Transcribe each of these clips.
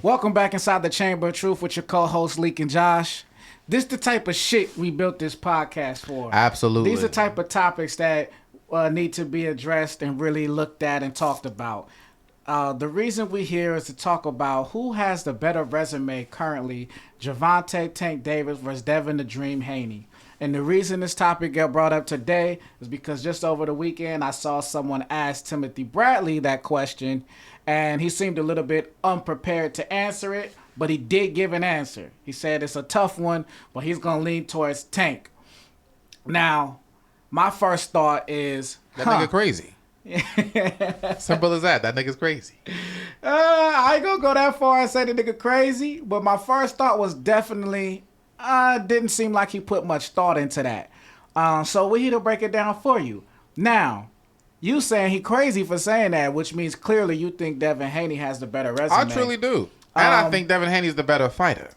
Welcome back inside the Chamber of Truth with your co-hosts Leek and Josh. This the type of shit we built this podcast for. Absolutely. These are the type of topics that need to be addressed and really looked at and talked about. The reason we're here is to talk about who has the better resume currently, Gervonta Tank Davis versus Devin the Dream Haney. And the reason this topic got brought up today is because just over the weekend, I saw someone ask Timothy Bradley that question, and he seemed a little bit unprepared to answer it, but he did give an answer. He said it's a tough one, but he's going to lean towards Tank. Now, my first thought is... That nigga crazy. Simple as that. That nigga's crazy. I ain't going to go that far and say the nigga crazy, but my first thought was definitely... didn't seem like he put much thought into that. So we're here to break it down for you. Now, you saying he crazy for saying that, which means clearly you think Devin Haney has the better resume. I truly do. And I think Devin Haney's the better fighter.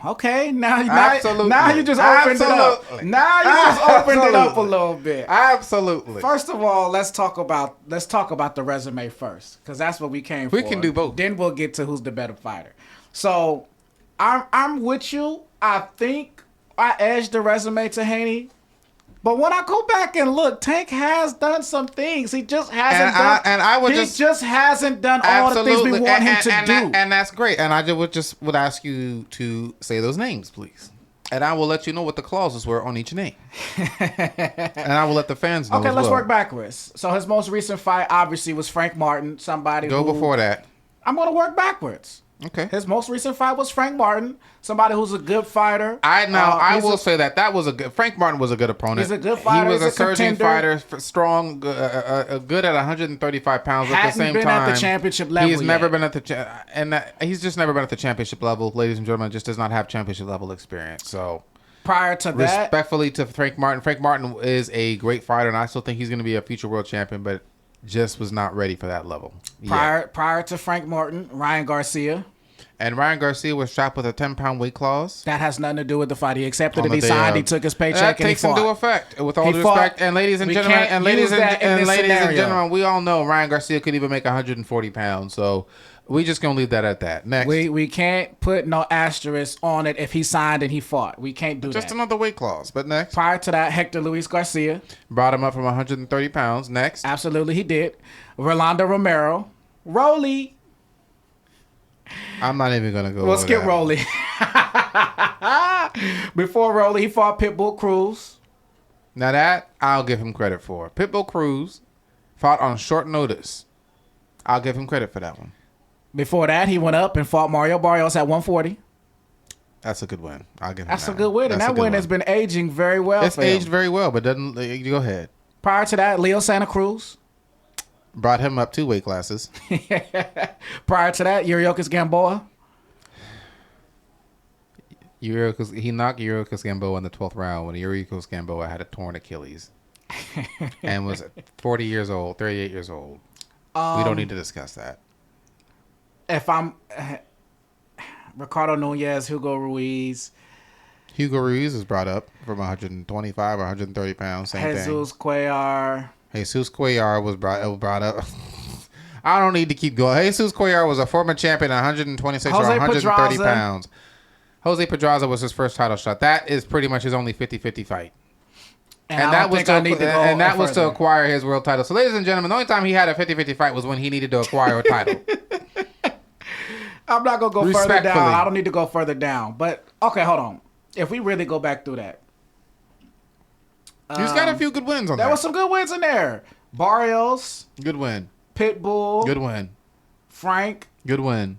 Okay, now you just opened it up. Now you just opened it up a little bit. Absolutely. First of all, let's talk about the resume first, because that's what we came for. We can do both. Then we'll get to who's the better fighter. So I'm with you. I think I edged the resume to Haney. But when I go back and look, Tank has done some things. He just hasn't done all the things we want him to do. And that's great. And I would ask you to say those names, please. And I will let you know what the clauses were on each name. And I will let the fans know. Okay, let's work backwards. So his most recent fight obviously was Frank Martin, before that. I'm going to work backwards. Okay. His most recent fight was Frank Martin, somebody who's a good fighter. I will say that was a good. Frank Martin was a good opponent. He's a good fighter. He was a surging contender. fighter, strong, good at 135 pounds. At the same been time, at the championship level. He's never been at he's just never been at the championship level, ladies and gentlemen. Just does not have championship level experience. So prior to that, respectfully to Frank Martin is a great fighter, and I still think he's going to be a future world champion, but just was not ready for that level. Prior to Frank Martin, Ryan Garcia. And Ryan Garcia was strapped with a 10-pound weight clause. That has nothing to do with the fight. He accepted it. He signed. He took his paycheck and he fought. That takes into effect. With all due respect, and ladies and gentlemen, we all know Ryan Garcia could even make 140 pounds. So we just gonna leave that at that. Next, we can't put no asterisk on it if he signed and he fought. We can't do that. Just another weight clause. But next, prior to that, Hector Luis Garcia brought him up from 130 pounds. Next, absolutely he did. Rolando Romero, Rolly. I'm not even going to go. We'll skip Rolly. Before Rolly, he fought Pitbull Cruz. Now that I'll give him credit for. Pitbull Cruz fought on short notice. I'll give him credit for that one. Before that, he went up and fought Mario Barrios at 140. That's a good win. I'll give him That's a good win. And that win has been aging very well. It's aged very well, but doesn't. You go ahead. Prior to that, Leo Santa Cruz. Brought him up 2 weight classes. Prior to that, Yuriorkis Gamboa. He knocked Yuriorkis Gamboa in the 12th round when Yuriorkis Gamboa had a torn Achilles and was 40 years old, 38 years old. We don't need to discuss that. If I'm Ricardo Nunez, Hugo Ruiz. Hugo Ruiz was brought up from 125 or 130 pounds. Same Jesus thing. Cuellar. Jesus Cuellar was brought up. I don't need to keep going. Jesus Cuellar was a former champion at 126 or 130 pounds. Jose Pedraza was his first title shot. That is pretty much his only 50-50 fight. And that was to acquire his world title. So, ladies and gentlemen, the only time he had a 50-50 fight was when he needed to acquire a title. I'm not going to go further down. I don't need to go further down. But, okay, hold on. If we really go back through that. He's got a few good wins on there. There were some good wins in there. Barrios. Good win. Pitbull. Good win. Frank. Good win.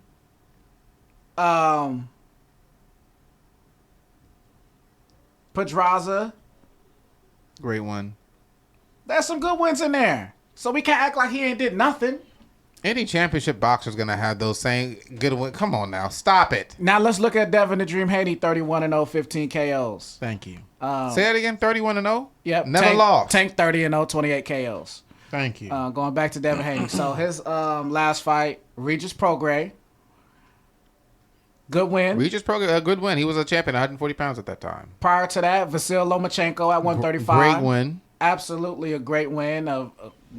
Pedraza. Great one. There's some good wins in there. So we can't act like he ain't did nothing. Any championship boxer's going to have those same good wins. Come on now. Stop it. Now let's look at Devin the Dream Haney, 31-0, 15 KOs. Thank you. Say that again, 31-0? Yep. Never lost. Tank 30-0, 28 KOs. Thank you. Going back to Devin Haney. So his last fight, Regis Prograis. Good win. Regis Prograis, a good win. He was a champion, 140 pounds at that time. Prior to that, Vasyl Lomachenko at 135. Great win. Absolutely a great win. A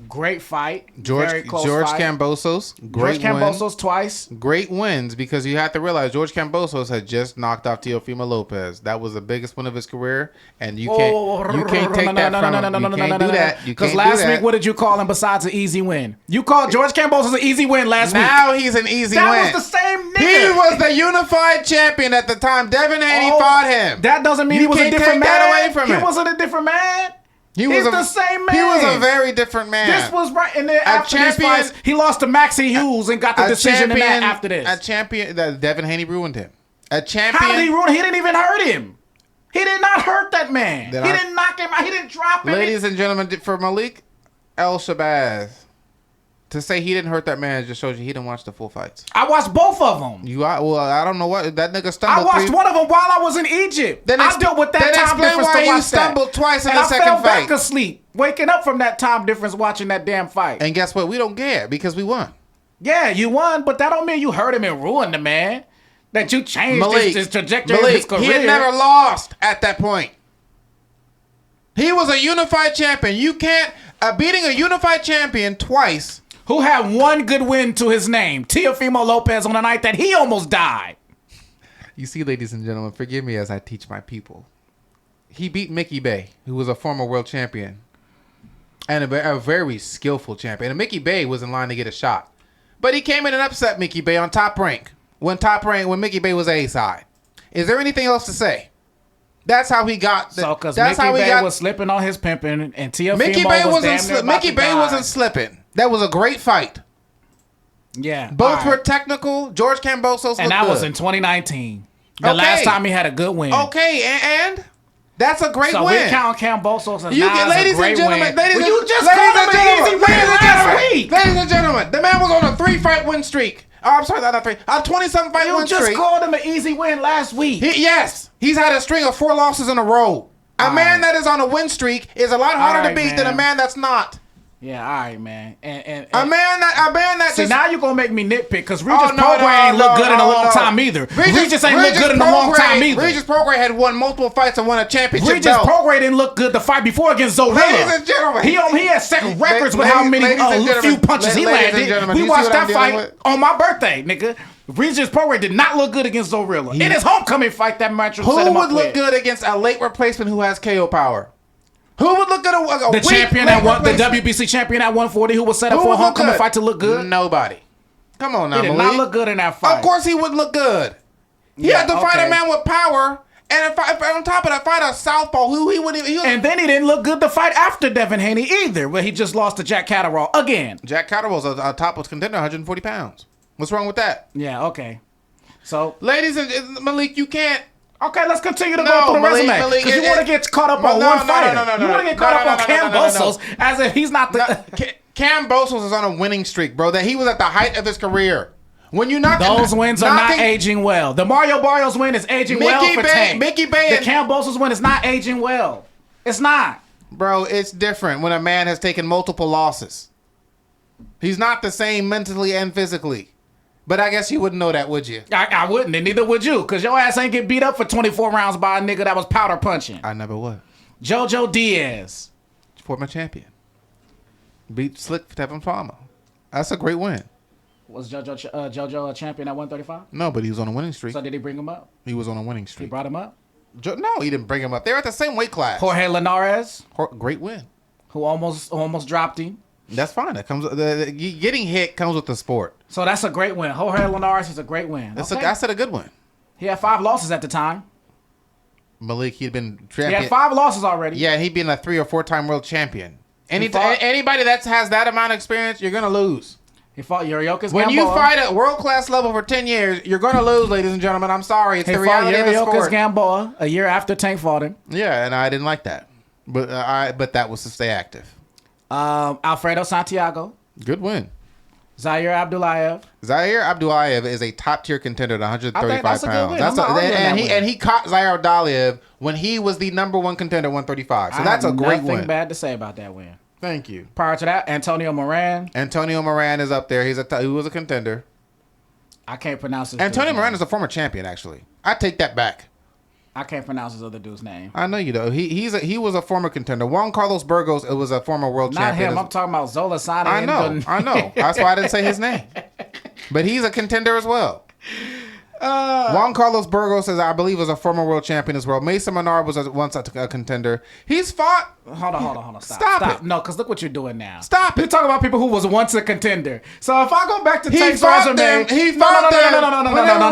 great fight. George fight. Kambosos. Great George Kambosos twice. Great wins because you have to realize George Kambosos had just knocked off Teofimo Lopez. That was the biggest win of his career, and you can't take that from him. You can't do that. Because last week, what did you call him besides an easy win? You called George Kambosos an easy win last week. Now he's an easy win. That was the same nigga. He was the unified champion at the time. Devin Haney fought him. That doesn't mean he was a different man. That away from him. He wasn't a different man. He's the same man. He was a very different man. This was right. And then after this fight, he lost to Maxie Hughes and got the decision in that after this. A champion. Devin Haney ruined him. A champion. How did he ruin him? He didn't even hurt him. He did not hurt that man. He didn't knock him out. He didn't drop him. Ladies and gentlemen, for Malik El-Shabazz, to say he didn't hurt that man just shows you he didn't watch the full fights. I watched both of them. I don't know what that nigga stumbled. I watched one of them while I was in Egypt. Then I dealt with that time difference why to watch you stumbled twice in the second fight. I fell back asleep, waking up from that time difference watching that damn fight. And guess what? We don't care because we won. Yeah, you won, but that don't mean you hurt him and ruined the man. That you changed his trajectory of his career. He had never lost at that point. He was a unified champion. You can't beating a unified champion twice. Who had one good win to his name, Teofimo Lopez, on the night that he almost died. You see, ladies and gentlemen, forgive me as I teach my people. He beat Mickey Bey, who was a former world champion and a very skillful champion. And Mickey Bey was in line to get a shot. But he came in and upset Mickey Bey on Top Rank when Mickey Bey was A-side. Is there anything else to say? That's how he got. Because Mickey Bey was slipping on his pimping, and Teofimo Mickey Bey wasn't slipping. That was a great fight. Yeah, both were technical. George Kambosos, and that was in 2019. The last time he had a good win. Okay, and that's a great win. So we count Kambosos as a great win. Ladies and gentlemen, the man was on a 3-fight win streak. Oh, I'm sorry, not 3. A 27 fight win streak. You just called him an easy win last week. Yes, he's had a string of 4 losses in a row. A man that is on a win streak is a lot harder to beat than a man that's not. Yeah, all right, man. And a man that see, now you're gonna make me nitpick because Regis Prograis ain't look good in a long time either. Regis ain't look good in a long time either. Regis Prograis had won multiple fights and won a championship. Regis Prograis didn't look good the fight before against Zorilla. Ladies and gentlemen, he had second records with how many few punches he landed. We watched that fight on my birthday, nigga. Regis Prograis did not look good against Zorilla. In his homecoming fight, that match who would look good against a late replacement who has KO power? Who would look good at the champion the WBC champion at 140 who was set up for a homecoming fight to look good? Nobody. Come on now, he did not look good in that fight. Of course he would look good. He had to fight a man with power, and if on top of that, fight a southpaw who he wouldn't even. And then he didn't look good the fight after Devin Haney either, where he just lost to Jack Catterall again. Jack Catterall's a top contender, 140 pounds. What's wrong with that? Yeah, okay. So, ladies and Malik, you can't. Okay, let's continue to go through the resume. Because you want to get caught up on one fighter. You want to get caught up on Kambosos as if he's not the... Kambosos is on a winning streak, bro. That he was at the height of his career. When you knock those wins are not aging well. The Mario Barrios win is aging well for Tank. Mickey Bey. The Kambosos win is not aging well. It's not. Bro, it's different when a man has taken multiple losses. He's not the same mentally and physically. But I guess you wouldn't know that, would you? I wouldn't, and neither would you, because your ass ain't get beat up for 24 rounds by a nigga that was powder punching. I never would. JoJo Diaz. Former champion. Beat Slick Tevin Farmer. That's a great win. Was JoJo a champion at 135? No, but he was on a winning streak. So did he bring him up? He was on a winning streak. He brought him up? No, he didn't bring him up. They were at the same weight class. Jorge Linares. Great win. Who almost dropped him. That's fine. That comes. Getting hit comes with the sport. So that's a great win. Jorge Linares is a great win. I said a good win. He had 5 losses at the time. Malik, he'd been champion. He had 5 losses already. Yeah, he'd been a 3 or 4-time world champion. Anybody that has that amount of experience, you're gonna lose. He fought Yuriorkis Gamboa. When you fight at world class level for 10 years, you're gonna lose, ladies and gentlemen. I'm sorry, it's the reality of the sport. Yuriorkis Gamboa a year after Tank fought him. Yeah, and I didn't like that, but that was to stay active. Alfredo Santiago. Good win. Zaire Abdullayev is a top tier contender at 135 pounds. And he caught Zaire Abdullayev when he was the number 1 contender at 135. So that's a great win. Nothing bad to say about that win. Thank you. Prior to that, Antonio Moran. Antonio Moran is up there. He was a contender. I can't pronounce his Antonio Moran is a former champion, actually. I take that back. I can't pronounce his other dude's name. I know you do. He was a former contender. Juan Carlos Burgos, it was a former world champion. Not him. I'm talking about Zola Sane. I know. That's why I didn't say his name. But he's a contender as well. Juan Carlos Burgos, I believe, was a former world champion as well. Mason Menard was once a contender. He's fought. Hold on. Stop it. No, because look what you're doing now. Stop it. You're talking about people who was once a contender. So if I go back to Tank's resume, no,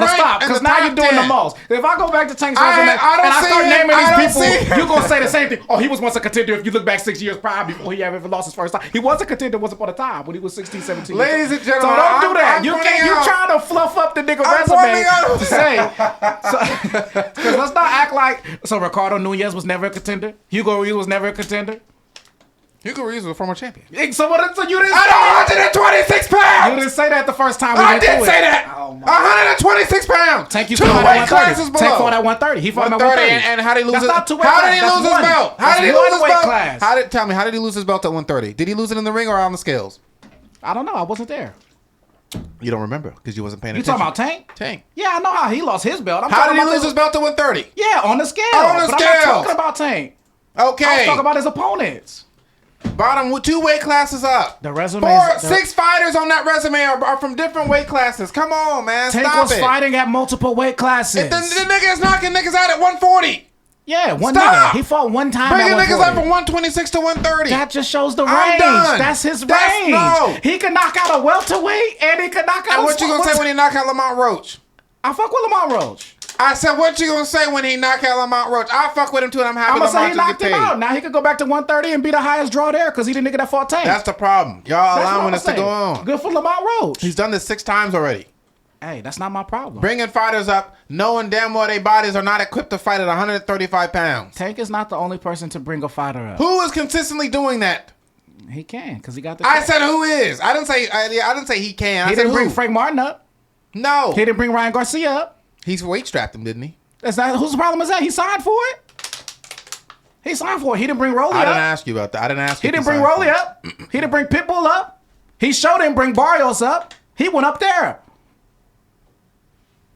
stop. Because now you're doing the most. If I go back to Tank's resume and I start naming these people, you're gonna say the same thing. Oh, he was once a contender. If you look back 6 years prior before he ever lost his first time, he was a contender once upon a time when he was 16, 17. Ladies and gentlemen, so don't do that. You're trying to fluff up the nigga resume to say. Because let's not act like Ricardo Nunez was never a contender. Hugo Ruiz was never a contender. Hugo Ruiz was a former champion. So you didn't. At 126 pounds. You didn't say that the first time. I did say that. 126 pounds. Tank you fought at 130. Tank fought at 130. He fought at 130. And how did he lose it? How did he lose his belt? How did he lose his belt? Tell me, how did he lose his belt at 130? Did he lose it in the ring or on the scales? I don't know. I wasn't there. You don't remember because you wasn't paying attention. You talking about Tank? Tank. Yeah, I know how he lost his belt. How did he lose his belt to 130? Yeah, on the scale. On the scale. I'm not talking about Tank. Okay. I was talking about his opponents. Bottom 2 weight classes up. The resume. 6 fighters on that resume are from different weight classes. Come on, man. Tank was fighting at multiple weight classes. The nigga is knocking niggas out at 140. Yeah, one nigga. He fought one time. Bringing niggas up from 126 to 130. That just shows the range. That's his range. No. He can knock out a welterweight and he can knock out. And what you gonna say when he knock out Lamont Roach? I fuck with Lamont Roach. I said, what you gonna say when he knock out Lamont Roach? I fuck with him too, and I'm happy. I'm gonna say he knocked him out. Now he could go back to 130 and be the highest draw there because he the nigga that fought Tank. That's the problem. Y'all allowing this to go on. Good for Lamont Roach. He's done this 6 times already. Hey, that's not my problem. Bringing fighters up, knowing damn well their bodies are not equipped to fight at 135 pounds. Tank is not the only person to bring a fighter up. Who is consistently doing that? He can, because he got the. I said who is. I didn't say he can. He didn't bring Frank Martin up. No. He didn't bring Ryan Garcia up. He's weight strapped him, didn't he? That's not whose problem is that? He signed for it. He signed for it. He didn't bring Rolly up. I didn't ask you about that. I didn't ask you. He didn't bring Rolly up. He didn't bring Pitbull up. He showed him bring Barrios up. He went up there.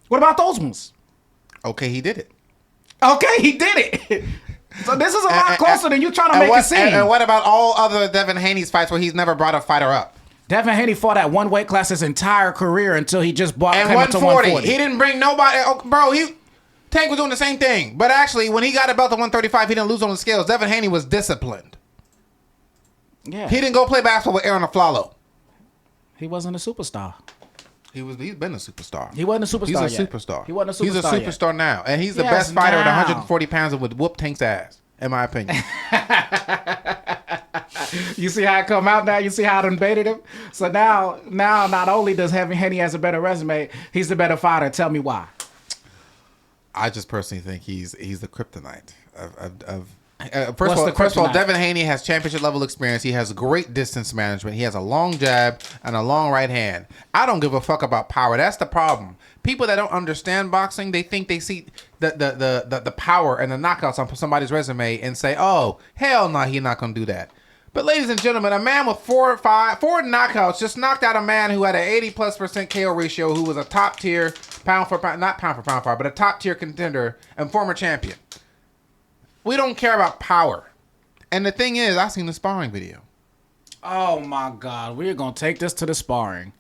What about those ones? Okay, he did it. Okay, he did it. So this is a lot closer than you trying to make it seem. And what about all other Devin Haney's fights where he's never brought a fighter up? Devin Haney fought at one weight class his entire career until he just came up to 140. He didn't bring nobody. Oh, bro, Tank was doing the same thing. But actually, when he got a belt at 135, he didn't lose on the scales. Devin Haney was disciplined. Yeah. He didn't go play basketball with Aaron Aflalo. He wasn't a superstar. He's been a superstar. He wasn't a superstar. He's a superstar. He wasn't a superstar. He's a superstar now. And he's the best fighter at 140 pounds and would whoop Tank's ass, in my opinion. You see how it come out now? You see how I done baited him? So now not only does Haney has a better resume, he's the better fighter. Tell me why. I just personally think he's the kryptonite of First of all, Devin Haney has championship level experience. He has great distance management. He has a long jab and a long right hand. I don't give a fuck about power. That's the problem. People that don't understand boxing, they think they see the power and the knockouts on somebody's resume and say, "Oh, hell no, he's not gonna do that." But ladies and gentlemen, a man with four knockouts just knocked out a man who had an 80+% KO ratio, who was a top tier pound for pound, not pound for pound, but a top tier contender and former champion. We don't care about power. And the thing is, I seen the sparring video. Oh my God, we're gonna take this to the sparring.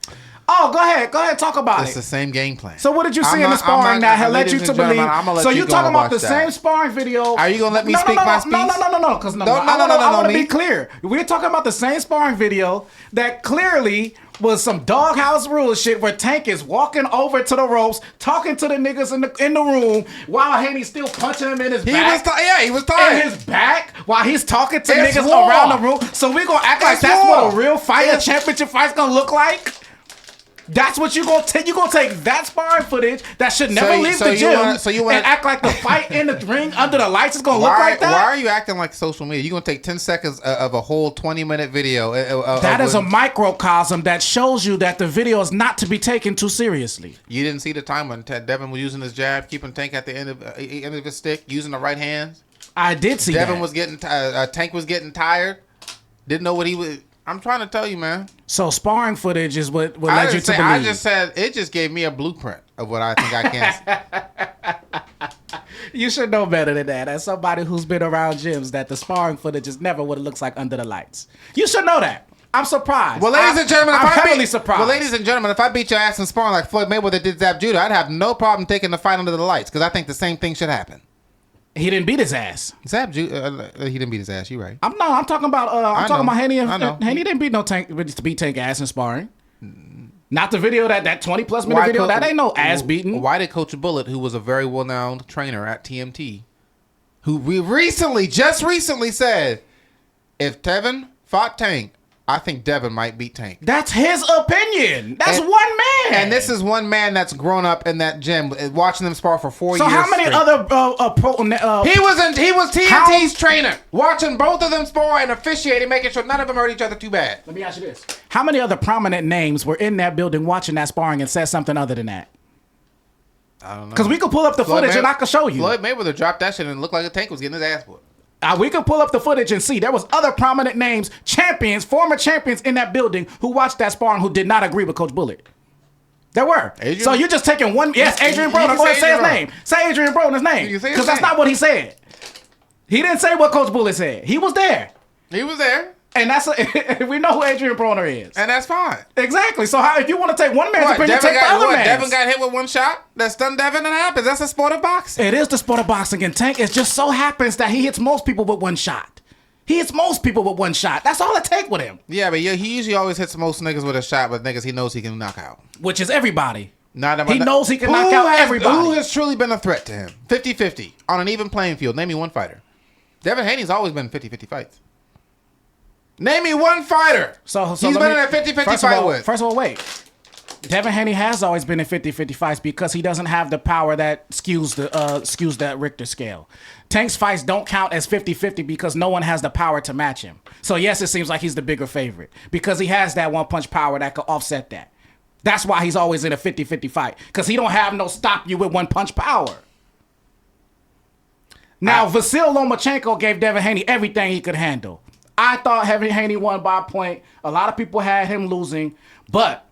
Oh, go ahead, talk about it. It's the same game plan. So what did you see in the sparring that had led you to believe? So you talking about the same sparring video? Are you gonna let me speak my speech? No, because I want to be clear. We're talking about the same sparring video that clearly was some doghouse rule shit where Tank is walking over to the ropes, talking to the niggas in the room while Haney's still punching him in his back. He was tired. In his back while he's talking to niggas around the room. So we gonna act like that's what a real fight, a championship fight's gonna look like? That's what you gonna take. You gonna take that sparring footage that should never leave the gym and act like the fight in the ring under the lights is gonna look like that? Why are you acting like social media? You gonna take 10 seconds of a whole 20-minute video? That is a microcosm that shows you that the video is not to be taken too seriously. You didn't see the time when Devin was using his jab, keeping Tank at the end of his stick, using the right hands. I did see Devin that. was getting Tank was getting tired. Didn't know what he was. I'm trying to tell you, man. So sparring footage is what led you to believe. I just said it just gave me a blueprint of what I think I can. You should know better than that. As somebody who's been around gyms, that the sparring footage is never what it looks like under the lights. You should know that. I'm surprised. Well, ladies and gentlemen, I'm heavily surprised. Well, ladies and gentlemen, if I beat your ass in sparring like Floyd Mayweather did Zab Judah, I'd have no problem taking the fight under the lights because I think the same thing should happen. He didn't beat his ass. Zab Judah, he didn't beat his ass. You're right. I'm talking about Haney. Haney didn't beat Tank ass in sparring. Not the video that 20+ minute video. That ain't no ass beating. Why did Coach Bullet, who was a very well-known trainer at TMT, who just recently said, if Devin fought Tank, I think Devin might beat Tank. That's his opinion. That's one man. And this is one man that's grown up in that gym, watching them spar for 4 years. So how many straight. other He was TMT's trainer, watching both of them spar and officiating, making sure none of them hurt each other too bad. Let me ask you this: how many other prominent names were in that building watching that sparring and said something other than that? I don't know. Because we could pull up the footage and I could show you. Floyd Mayweather dropped that shit and it looked like a Tank was getting his ass whooped. We could pull up the footage and see there was other prominent names, former champions in that building who watched that sparring who did not agree with Coach Bullet. There were. Adrian? So you're just taking one. Yes, Adrian Broner. Go ahead and say his name. Say Adrian Broner's name. Because that's not what he said. He didn't say what Coach Bullet said. He was there. He was there. And we know who Adrian Broner is. And that's fine. Exactly. So if you want to take one man's opinion, take the other man's. Devin got hit with one shot? That stunned Devin? That happens. That's the sport of boxing. It is the sport of boxing. And Tank, it just so happens that he hits most people with one shot. He hits most people with one shot. That's all it takes with him. Yeah, but he usually always hits most niggas with a shot, but niggas he knows he can knock out. Which is everybody. He knows he can knock out everybody. Who has truly been a threat to him? 50-50. On an even playing field. Name me one fighter. Devin Haney's always been 50-50 fights. Name me one fighter. So he's been in a 50-50 fight with. First of all, wait. Devin Haney has always been in 50-50 fights because he doesn't have the power that skews that Richter scale. Tank's fights don't count as 50-50 because no one has the power to match him. So yes, it seems like he's the bigger favorite because he has that one punch power that could offset that. That's why he's always in a 50-50 fight because he don't have no stop you with one punch power. Now, Vasyl Lomachenko gave Devin Haney everything he could handle. I thought Haney won by a point. A lot of people had him losing. But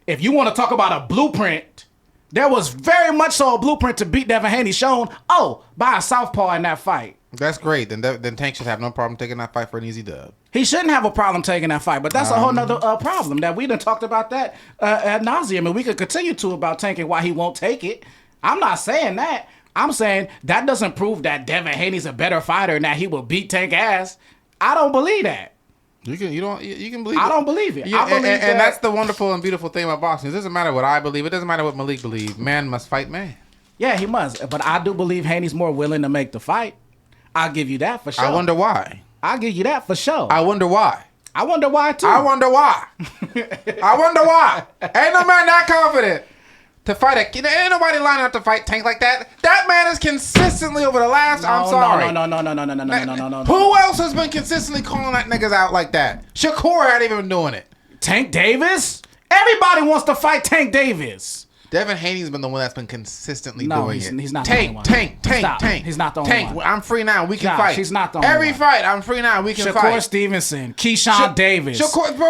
if you want to talk about a blueprint, there was very much so a blueprint to beat Devin Haney shown, by a southpaw in that fight. That's great. Then Tank should have no problem taking that fight for an easy dub. He shouldn't have a problem taking that fight, but that's a whole nother problem that we done talked about that ad nauseum, and we could continue to about Tank and why he won't take it. I'm not saying that. I'm saying that doesn't prove that Devin Haney's a better fighter and that he will beat Tank ass. I don't believe that. You can believe it. I don't believe it. I believe and that's the wonderful and beautiful thing about boxing. It doesn't matter what I believe. It doesn't matter what Malik believes. Man must fight man. Yeah, he must. But I do believe Haney's more willing to make the fight. I'll give you that for sure. I wonder why. I'll give you that for sure. I wonder why. I wonder why too. I wonder why. I wonder why. Ain't no man that confident to fight ain't nobody lining up to fight Tank like that. That man is consistently over the last. I'm sorry. No. Who else has been consistently calling that niggas out like that? Shakur hadn't even been doing it. Tank Davis? Everybody wants to fight Tank Davis. Devin Haney's been the one that's been consistently doing it. He's not the only one. Tank. He's not the only one. I'm free now. We can fight. He's not the only Every one. fight, I'm free now. We can fight. Shakur Stevenson, Keyshawn Davis.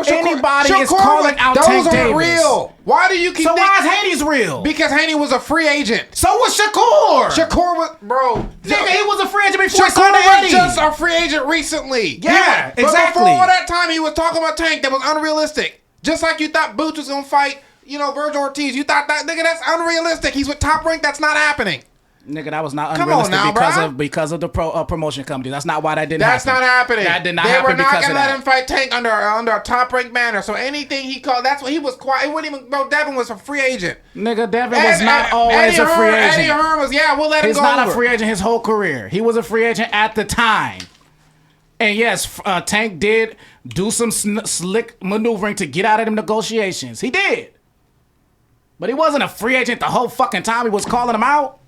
Anybody is calling out Tank Davis. Those aren't real. Why do you keep So why is Haney's real? Because Haney was a free agent. So was Shakur. Shakur was, bro. Nigga, he was a free agent before Shakur was just a free agent recently. Yeah, exactly. But before that time, he was talking about Tank. That was unrealistic. Just like you thought Boots was going to fight, Virgil Ortiz. You thought that, nigga, that's unrealistic. He's with Top Rank. That's not happening. Nigga, that was not unrealistic because of the promotion company. That's not why that didn't happen. That's not happening. That did not happen because of that. They were not going to let him fight Tank under a Top Rank banner. So anything he called, that's what he was quiet. He wouldn't even, bro, Devin was a free agent. Nigga, Devin was not always a free agent. Eddie Hearn was, we'll let him go. He's not a free agent his whole career. He was a free agent at the time. And yes, Tank did do some slick maneuvering to get out of them negotiations. He did. But he wasn't a free agent the whole fucking time he was calling him out.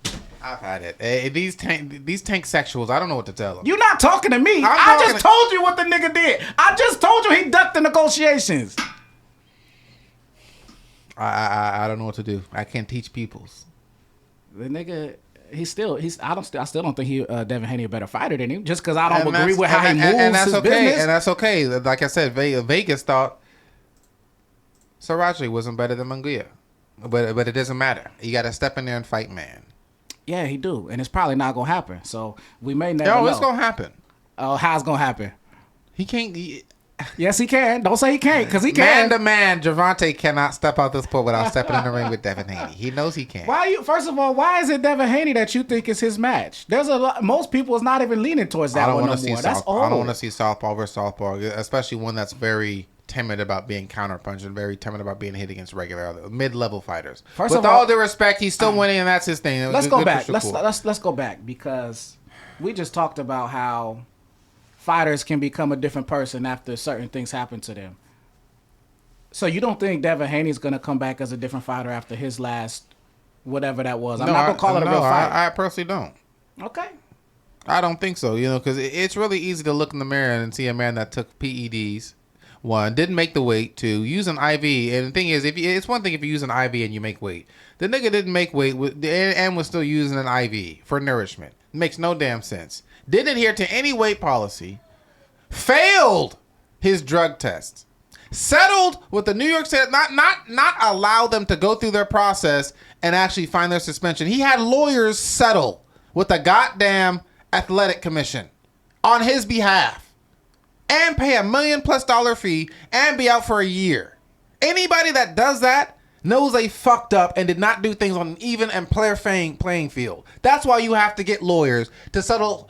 I've had it. These tank sexuals, I don't know what to tell them. You're not talking to me. I just told you what the nigga did. I just told you he ducked the negotiations. I don't know what to do. I can't teach peoples. The nigga, I still don't think Devin Haney a better fighter than him. Just because I don't agree with how he moves and that's his okay. business. And that's okay. Like I said, Vegas thought Sarachi wasn't better than Munguia. But it doesn't matter. You got to step in there and fight, man. Yeah, he do, and it's probably not gonna happen. So we may never know. It's gonna happen. Oh, how's gonna happen? He can't. Yes, he can. Don't say he can't, because he can. Man to man, Gervonta cannot step out this pole without stepping in the ring with Devin Haney. He knows he can. First of all, why is it Devin Haney that you think is his match? There's a lot. Most people is not even leaning towards that one no more. That's old. I don't want to see Southpaw versus Southpaw, especially one that's very timid about being counterpunched and very timid about being hit against regular mid-level fighters. With all due respect, he's still winning, and that's his thing. Let's go back. Let's go back, because we just talked about how fighters can become a different person after certain things happen to them. So you don't think Devin Haney's going to come back as a different fighter after his last whatever that was? I'm not going to call it a real fight. I personally don't. Okay. I don't think so, because it's really easy to look in the mirror and see a man that took PEDs, one, didn't make the weight, two, use an IV. And the thing is, it's one thing if you use an IV and you make weight. The nigga didn't make weight and was still using an IV for nourishment. Makes no damn sense. Didn't adhere to any weight policy, failed his drug test, settled with the New York State, not allow them to go through their process and actually find their suspension. He had lawyers settle with the goddamn athletic commission on his behalf and pay $1 million+ fee and be out for a year. Anybody that does that knows they fucked up and did not do things on an even and playing field. That's why you have to get lawyers to settle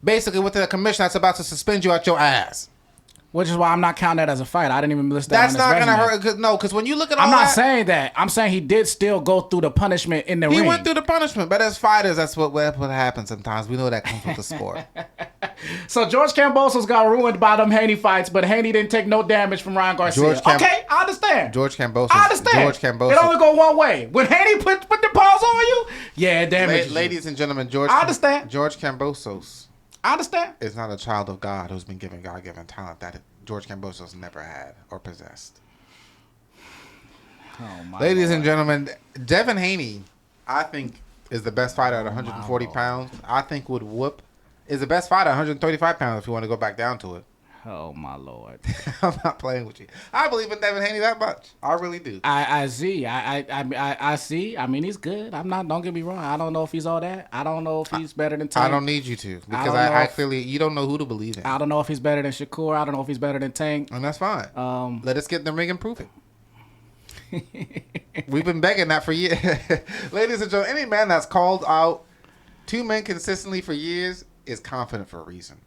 basically with the commission that's about to suspend you out your ass. Which is why I'm not counting that as a fight. I didn't even list that. That's not gonna hurt. Because when you look at all I'm not saying that. I'm saying he did still go through the punishment in the ring. He went through the punishment, but as fighters, that's what happens sometimes. We know that comes with the sport. So George Kambosos got ruined by them Haney fights, but Haney didn't take no damage from Ryan Garcia. Okay, I understand. George Kambosos. I understand. It only go one way. When Haney put the paws on you, yeah, damage. Ladies and gentlemen, I understand. George Kambosos. I understand. Is not a child of God who's been given God-given talent that George Kambosos never had or possessed. Ladies and gentlemen, Devin Haney, I think, is the best fighter at 140 pounds. I think is the best fighter at 135 pounds if you want to go back down to it. Oh, my Lord. I'm not playing with you. I believe in Devin Haney that much. I really do. I see. I see. I mean, he's good. Don't get me wrong. I don't know if he's all that. I don't know if he's better than Tank. I don't need you to, because I clearly, you don't know who to believe in. I don't know if he's better than Shakur. I don't know if he's better than Tank. And that's fine. Let us get in the ring and prove it. We've been begging that for years. Ladies and gentlemen, any man that's called out two men consistently for years is confident for a reason.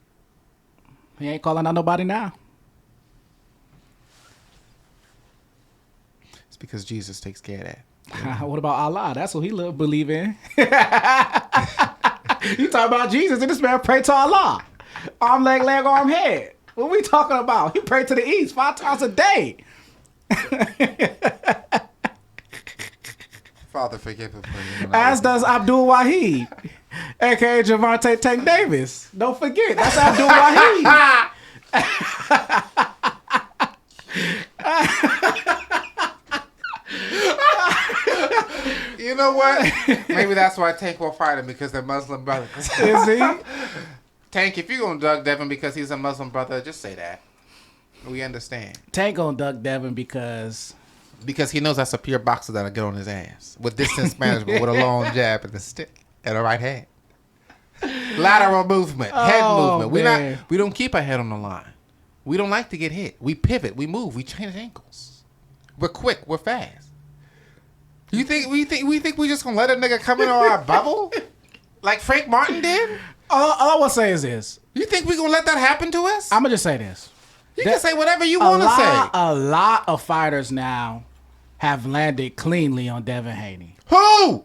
He ain't calling out nobody now. It's because Jesus takes care of that. Yeah. What about Allah? That's what he believe in. You talking about Jesus, and this man pray to Allah. Arm, leg, arm, head. What we talking about? He prayed to the east 5 times a day. Father, forgive him. As does Abdul Wahid, a.k.a. Gervonta Tank Davis. Don't forget, that's Abdul Wahid. You know what? Maybe that's why Tank will fight him, because they're Muslim brothers. Is he? Tank, if you're going to dug Devin because he's a Muslim brother, just say that. We understand. Tank gonna duck Devin because he knows that's a pure boxer that'll get on his ass with distance management, with a long jab and a stick and a right hand. Lateral movement, head movement. We don't keep our head on the line. We don't like to get hit. We pivot, we move, we change ankles. We're quick, we're fast. We think we just gonna let a nigga come in on our bubble like Frank Martin did? All I want to say is this. You think we gonna let that happen to us? I'm gonna just say this. You can say whatever you want to say. A lot of fighters now have landed cleanly on Devin Haney. Who?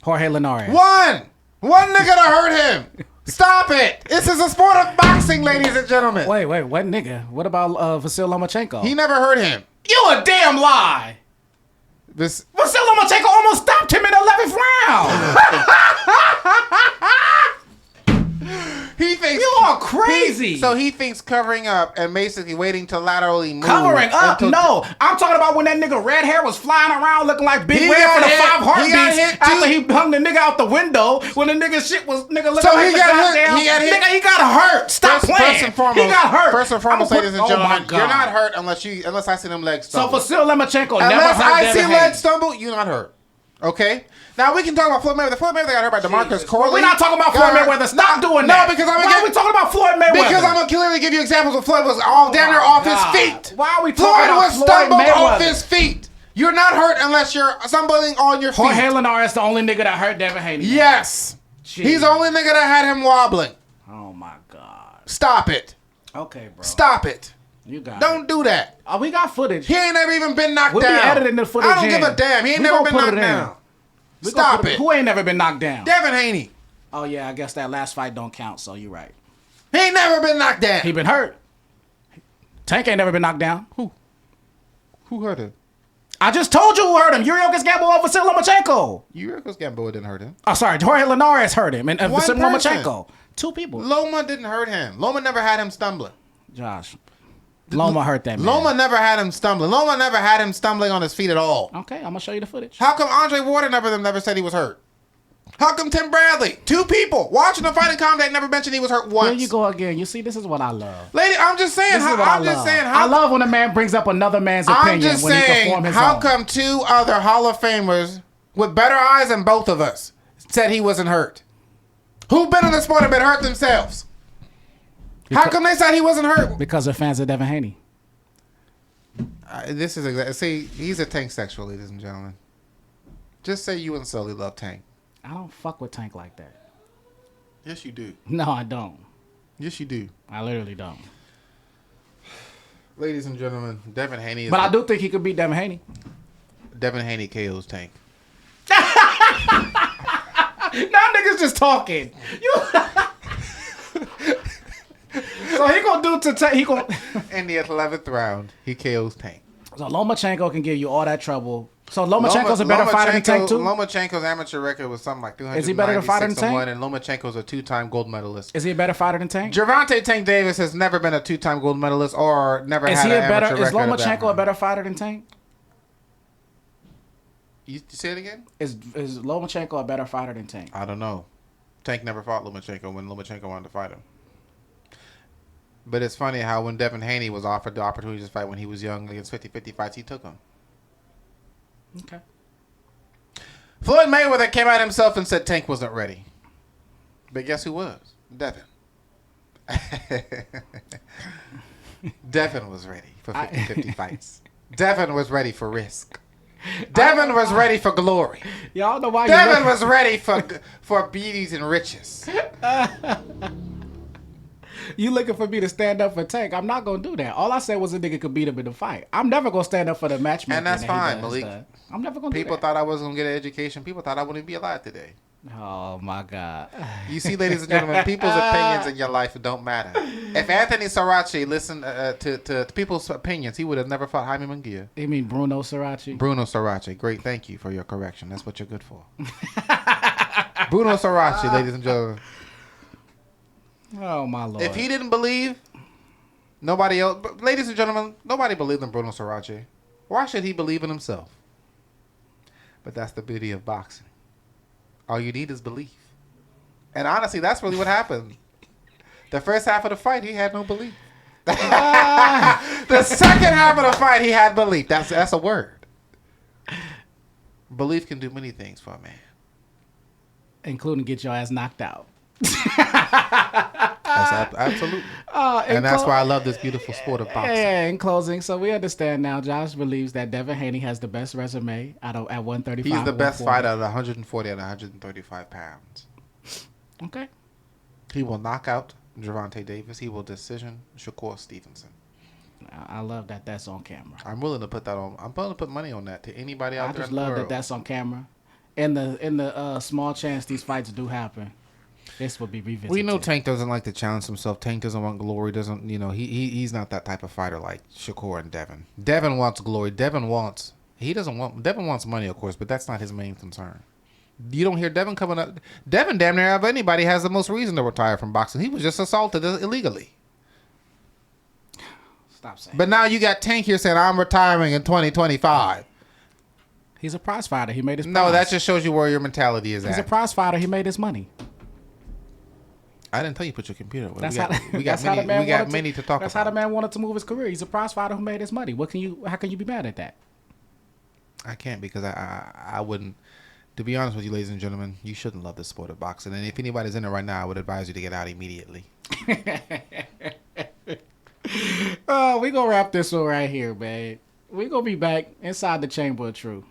Jorge Linares. One nigga to hurt him. Stop it. This is a sport of boxing, ladies and gentlemen. Wait, what nigga? What about Vasyl Lomachenko? He never hurt him. You a damn lie. Vasyl Lomachenko almost stopped him in the 11th round. He thinks you are crazy. So he thinks covering up and basically waiting to laterally move. Covering up? No. I'm talking about when that nigga red hair was flying around looking like Big Red for the 5 heartbeats after he hung the nigga out the window when the nigga shit was looking like the goddamn. Nigga, he got hurt. Stop playing. First and foremost, he got hurt. First and foremost, ladies and gentlemen, you're not hurt unless I see them legs stumble. So Vasyl Lomachenko never hurt Devin Haney. Unless I see legs stumble, you're not hurt. Okay. Now we can talk about Floyd Mayweather. Floyd Mayweather got hurt by DeMarcus Corley. We're not talking about Floyd Mayweather. Stop doing that. No, because why are we talking about Floyd Mayweather? Because I'm gonna clearly give you examples of Floyd was all down there off his feet. Why are we talking about Floyd stumbled Mayweather? off his feet. You're not hurt unless you're stumbling on your feet. Jorge Linares the only nigga that hurt Devin Haney. Yes. Jeez. He's the only nigga that had him wobbling. Oh my God. Stop it. Okay, bro. Stop it. You got Don't do that. Oh, we got footage. He ain't never even been knocked down. We'll be editing the footage. I don't give a damn. He ain't never been knocked down. Stop it. Who ain't never been knocked down? Devin Haney. Oh, yeah, I guess that last fight don't count, so you're right. He ain't never been knocked down. He been hurt. Tank ain't never been knocked down. Who hurt him? I just told you who hurt him. Yuriorkis Gamble over Vasyl Lomachenko. Yuriorkis Gamble didn't hurt him. Oh, sorry. Jorge Linares hurt him. And Vasyl Lomachenko. 2 people. Loma didn't hurt him. Loma never had him stumbling. Josh. Loma hurt that man. Loma never had him stumbling. Loma never had him stumbling on his feet at all. Okay, I'm going to show you the footage. How come Andre Ward never said he was hurt? How come Tim Bradley, 2 people, watching the fight in combat, never mentioned he was hurt once? Here you go again. You see, this is what I love. Lady, I'm just saying. I love when a man brings up another man's opinion. I'm just when he saying, can form his how own. come 2 other Hall of Famers with better eyes than both of us said he wasn't hurt? Who been in the sport and been hurt themselves? How come they said he wasn't hurt? Because they're fans of Devin Haney. This is exactly. See, he's a Tank sexual, ladies and gentlemen. Just say you and Sully love Tank. I don't fuck with Tank like that. Yes, you do. No, I don't. Yes, you do. I literally don't. Ladies and gentlemen, Devin Haney is... But I do think he could beat Devin Haney. Devin Haney KOs Tank. Now niggas just talking. So he gonna do to Tank. He gonna... In the 11th round, he KOs Tank. So Lomachenko can give you all that trouble. So Lomachenko's a better fighter than Tank too? Lomachenko's amateur record was something like 296 Is he better fighter than Tank? And Lomachenko's a 2-time gold medalist. Is he a better fighter than Tank? Gervonta Tank Davis has never been a 2-time gold medalist or never had an amateur record. Is Lomachenko a better fighter than Tank? You say it again? Is Lomachenko a better fighter than Tank? I don't know. Tank never fought Lomachenko when Lomachenko wanted to fight him. But it's funny how when Devin Haney was offered the opportunity to fight when he was young against 50-50 fights, he took them. Okay. Floyd Mayweather came out himself and said Tank wasn't ready. But guess who was? Devin. Devin was ready for 50-50 fights. Devin was ready for risk. Devin was ready for glory. Y'all know why Devin was ready for beauties and riches. You looking for me to stand up for Tank? I'm not gonna do that. All I said was a nigga could beat him in the fight. I'm never gonna stand up for the matchmaker. And that's fine, Malik. I'm never gonna do that. People thought I wasn't gonna get an education. People thought I wouldn't be alive today. Oh my God. You see, ladies and gentlemen, people's opinions in your life don't matter. If Anthony Sarachi listened to people's opinions, he would have never fought Jaime Munguia. You mean Bruno Sarachi? Bruno Sarachi. Great, thank you for your correction. That's what you're good for. Bruno Sarachi, ladies and gentlemen. Oh my Lord. If he didn't believe, nobody else. Ladies and gentlemen, nobody believed in Bruno Sarachi. Why should he believe in himself? But that's the beauty of boxing. All you need is belief. And honestly, that's really what happened. The first half of the fight, he had no belief. The second half of the fight, he had belief. That's a word. Belief can do many things for a man. Including get your ass knocked out. Absolutely. And that's why I love this beautiful sport of boxing. Yeah, in closing, so we understand now Josh believes that Devin Haney has the best resume at 135. He's the best fighter at 140 and 135 pounds. Okay. He will knock out Gervonta Davis. He will decision Shakur Stevenson. I love that that's on camera. I'm willing to put that on. I'm willing to put money on that to anybody out there in the world. I just love that that's on camera. In the small chance these fights do happen, this will be revisited. We know Tank doesn't like to challenge himself. Tank doesn't want glory. He's not that type of fighter like Shakur and Devin. Devin wants glory. Devin wants money, of course, but that's not his main concern. You don't hear Devin coming up. Devin, damn near of anybody, has the most reason to retire from boxing. He was just assaulted illegally. Stop saying. But now you got Tank here saying I'm retiring in 2025. He's a prize fighter. He made his prize. No, that just shows you where your mentality is at. He's a prize fighter. He made his money. I didn't tell you put your computer away. We got many to talk about. That's how the man wanted to move his career. He's a prize fighter who made his money. How can you be mad at that? I can't because I wouldn't. To be honest with you, ladies and gentlemen, you shouldn't love the sport of boxing. And if anybody's in it right now, I would advise you to get out immediately. We gonna wrap this one right here, man. We gonna be back inside the Chamber of Truth.